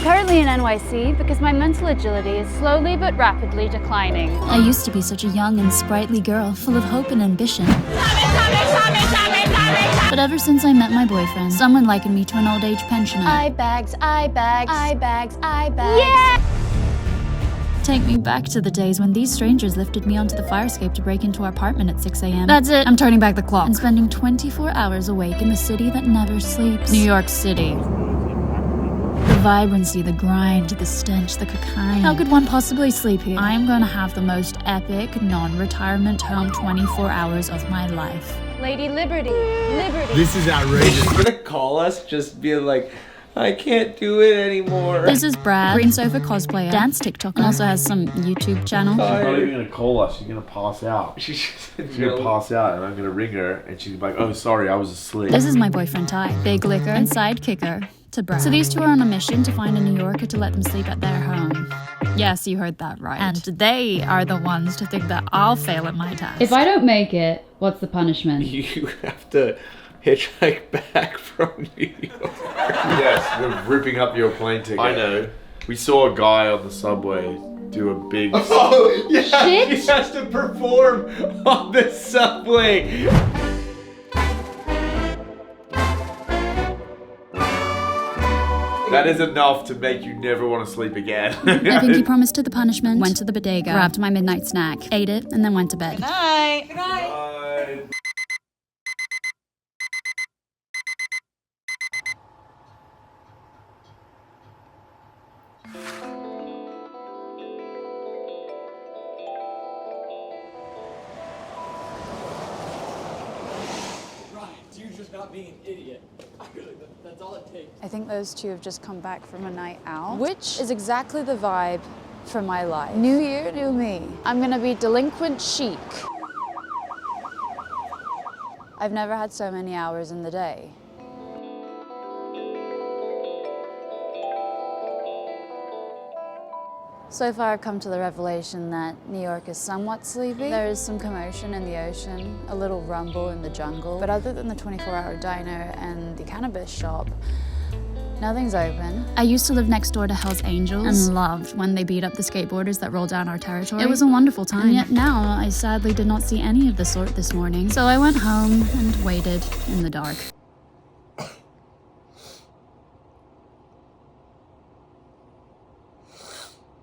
currently in NYC because my mental agility is slowly but rapidly declining. I used to be such a young and sprightly girl, full of hope and ambition. But ever since I met my boyfriend, someone likened me to an old age pensioner. Eye bags, eye bags, eye bags, eye bags. Yeah! Take me back to the days when these strangers lifted me onto the fire escape to break into our apartment at 6 a.m. That's it, I'm turning back the clock. And spending 24 hours awake in the city that never sleeps. New York City. The vibrancy, the grind, the stench, the cocaine. How could one possibly sleep here? I am gonna have the most epic, non-retirement home 24 hours of my life. Lady Liberty, Liberty. This is outrageous. You're gonna call us just being like, I can't do it anymore. This is Brad, Green Sofa cosplayer, dance TikToker, and also has some YouTube channel. She's not even gonna call us. She's gonna pass out. She's gonna pass out, and I'm gonna ring her, and she's gonna be like, "Oh, sorry, I was asleep." This is my boyfriend Ty, big liquor and sidekicker to Brad. So these two are on a mission to find a New Yorker to let them sleep at their home. Yes, you heard that right. And they are the ones to think that I'll fail at my task. If I don't make it, what's the punishment? You have to hitchhike back from New York. Yes, we're ripping up your plane ticket. I know. We saw a guy on the subway do a big. Oh, yeah, Shit. he has to perform on the subway. That is enough to make you never want to sleep again. I think he promised to the punishment, went to the bodega, grabbed my midnight snack, ate it, and then went to bed. Bye. You're just not being an idiot. That's all it takes. I think those two have just come back from a night out, which is exactly the vibe for my life. New year, new me. I'm gonna be delinquent chic. I've never had so many hours in the day. So far I've come to the revelation that New York is somewhat sleepy. There is some commotion in the ocean, a little rumble in the jungle, but other than the 24-hour diner and the cannabis shop, nothing's open. I used to live next door to Hell's Angels and loved when they beat up the skateboarders that rolled down our territory. It was a wonderful time. And yet now, I sadly did not see any of the sort this morning. So I went home and waited in the dark.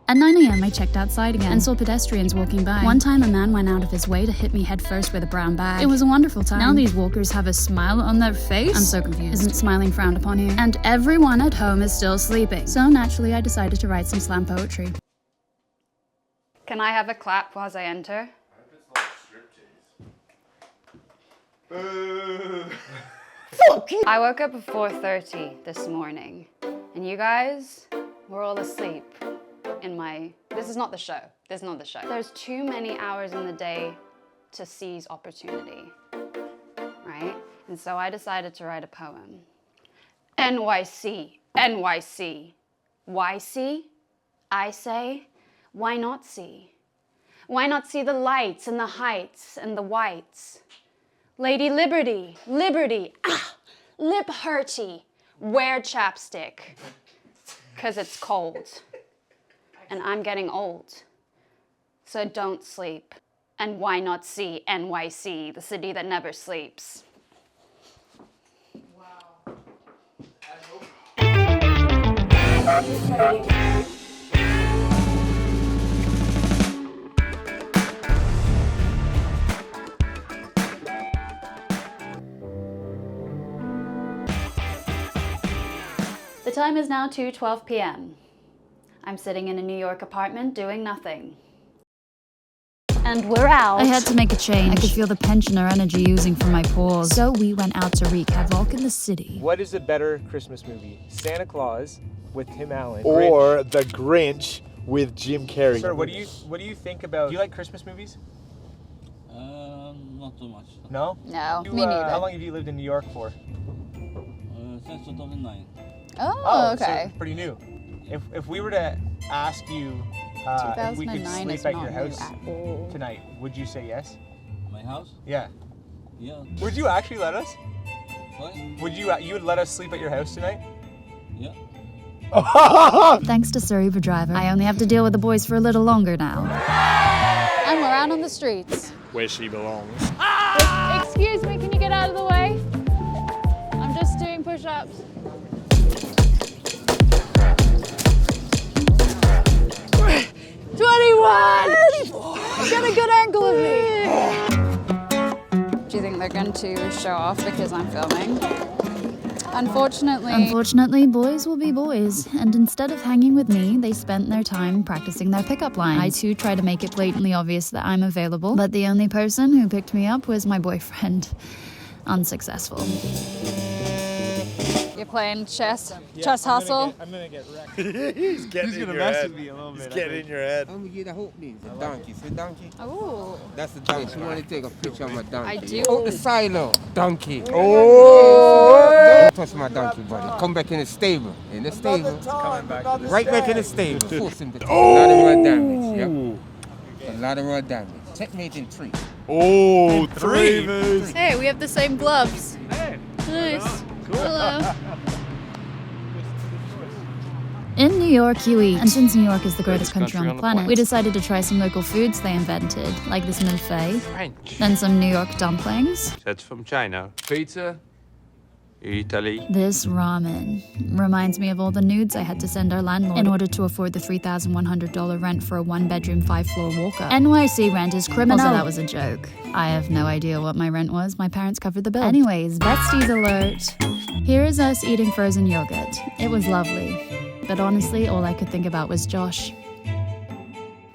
At 9 a.m., I checked outside again and saw pedestrians walking by. One time, a man went out of his way to hit me headfirst with a brown bag. It was a wonderful time. Now these walkers have a smile on their face. I'm so confused. Isn't smiling frowned upon here? And everyone at home is still sleeping. So naturally, I decided to write some slam poetry. Can I have a clap while I enter? I woke up at 4:30 this morning, and you guys were all asleep. This is not the show. This is not the show. There's too many hours in the day to seize opportunity, right? And so I decided to write a poem. NYC, NYC. Why see? I say, why not see? Why not see the lights and the heights and the whites? Lady Liberty, Liberty, lip hurty, wear chapstick, 'cause it's cold. And I'm getting old, so don't sleep. And why not see NYC, the city that never sleeps? Wow. The time is now 2:12 p.m. I'm sitting in a New York apartment doing nothing. And we're out. I had to make a change. I could feel the pensioner energy oozing from my pores. So we went out to wreak havoc in the city. What is a better Christmas movie? Santa Claus with Tim Allen Or The Grinch with Jim Carrey. Sir, what do you think about? Do you like Christmas movies? Not too much. No. No, me neither. How long have you lived in New York for? Since 2009. Oh, okay. So pretty new. If we were to ask you if we could 2009 is sleep at not your new house at all. tonight, would you say yes? My house? Yeah. Yeah. Would you actually let us? What? You would let us sleep at your house tonight? Yeah. Thanks to Saruba Driver, I only have to deal with the boys for a little longer now. And we're out on the streets. Where she belongs. Excuse me, can you get out of the way? I'm just doing push-ups. 21! Get a good angle of me. Do you think they're going to show off because I'm filming? Unfortunately, boys will be boys, and instead of hanging with me, they spent their time practicing their pickup lines. I too try to make it blatantly obvious that I'm available, but the only person who picked me up was my boyfriend. Unsuccessful. You're playing chess? Chess hustle? I'm gonna get wrecked. He's getting He's in gonna your mess head. with me a little bit. He's getting in your head. I'm gonna get a hope these. A donkey. See a donkey? Ooh. That's a donkey. You want to take a picture of my donkey? I do. Out the silo. Donkey. Oh! Don't touch my donkey, buddy. Come back in the stable. In the stable. Coming back to the Right back in the stable. Force him to take a lot of raw damage. Yep. A lot of raw damage. Checkmate in 3. Oh, three moves. Hey, we have the same gloves. Hey. Nice. Hello. In New York, you eat. And since New York is the greatest country on the planet, we decided to try some local foods they invented, like this milfei, French. then some New York dumplings, That's from China. Pizza. Italy. this ramen. Reminds me of all the nudes I had to send our landlord in order to afford the $3,100 rent for a one-bedroom, 5-floor walker. NYC rent is criminal. Also, that was a joke. I have no idea what my rent was. My parents covered the bill. Anyways, besties alert. Here is us eating frozen yogurt. It was lovely. But honestly, all I could think about was Josh.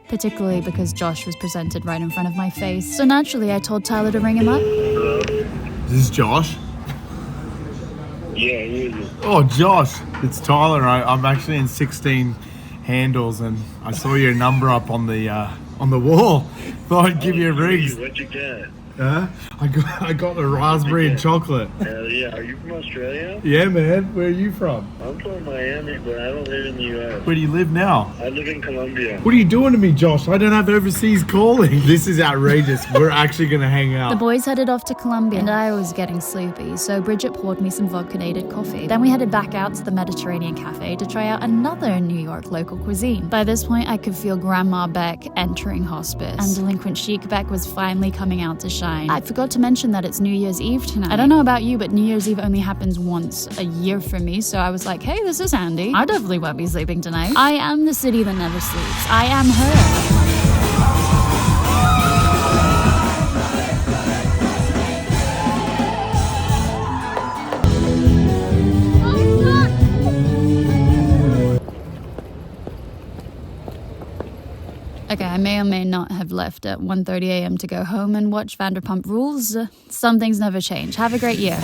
Particularly because Josh was presented right in front of my face. So naturally, I told Tyler to ring him up. This is Josh. Yeah, who is it? Oh, Josh. It's Tyler. I'm actually in 16 handles, and I saw your number up on the wall. Thought I'd give you a ring. What you got? Huh? I got the raspberry and chocolate. Hell yeah. Are you from Australia? Yeah, man. Where are you from? I'm from Miami, but I don't live in the U.S. Where do you live now? I live in Colombia. What are you doing to me, Josh? I don't have overseas calling. This is outrageous. We're actually going to hang out. The boys headed off to Colombia, and I was getting sleepy, so Bridget poured me some vodka-nated coffee. Then we headed back out to the Mediterranean Cafe to try out another New York local cuisine. By this point, I could feel Grandma Beck entering hospice, and delinquent chic Beck was finally coming out to shine. I forgot to mention that it's New Year's Eve tonight. I don't know about you, but New Year's Eve only happens once a year for me, so I was like, hey, this is handy. I definitely won't be sleeping tonight. I am the city that never sleeps. I am her. Okay, I may or may not have left at 1:30 a.m. to go home and watch Vanderpump Rules. Some things never change. Have a great year.